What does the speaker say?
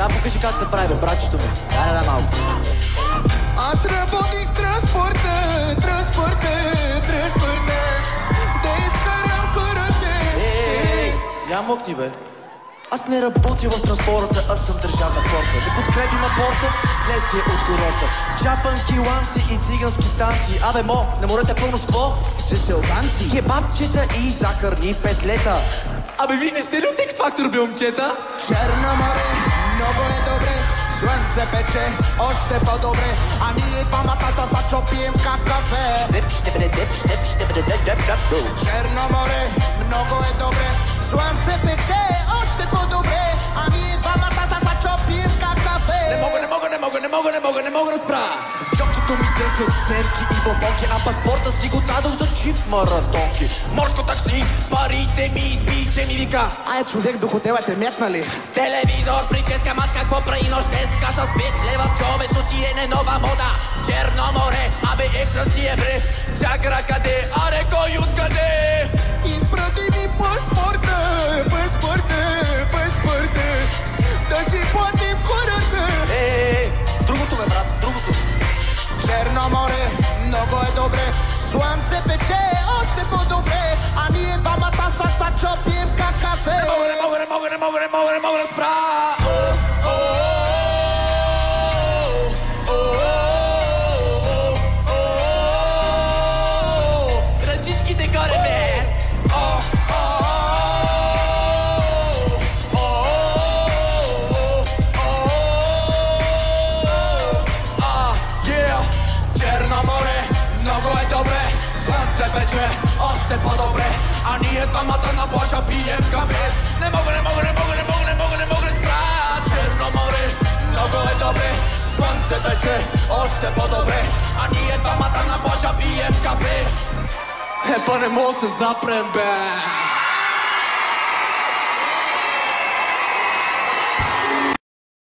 Я покажи как се прави, бе, братчето ми. Дай малко. Аз работих в транспорта. Да изкарам парите. Я мокни, бе. Аз не работя в транспорта, аз съм държавна порта. Не подкрепим аборта, следствие от курорта. Чапанки, ланци и цигански танци. Абе, на морето е пълно с какво? С албанци. Кебабчета и захарни петлета. Абе, вие не сте ли от X-Factor, бе, момчета? Черно море, много е добре. Слънце пече, още по-добре. А ние двамата са чопием как кафе. Черно море, много е добре. Слънце пече, още по-добре. А ние двамата са чопием как кафе. Не мога да спра. В джобчето ми търпят серки и бомбонки, а паспорта си го дадох за чифт маратонки. Морско такси, парите ми изби, че ми вика. Ай, човек, до хотела те мятнали. Телевизор, прическа, мацка, какво прави нощ днеска с 5 лева в джобе, стотиене нова мода. Черно море, абе екстра си е бре. Чакра къде, аре кой откъде? Изпрати ми паспорта. Да си платим хората. Другото бе, брат, другото. Черно море, много е добре. Слънце пече, още по-добре. А ние двамата са чопием как кафе. Не мога да спра. Ръчичките горе, бе. Слънце пече, още по-добре. А ние двамата на плажа пием кафе. Не мога да спра. Черно море, много е добре. Слънце пече, още по-добре. А ние двамата на плажа пием кафе. Па не мога да се запрем, бе.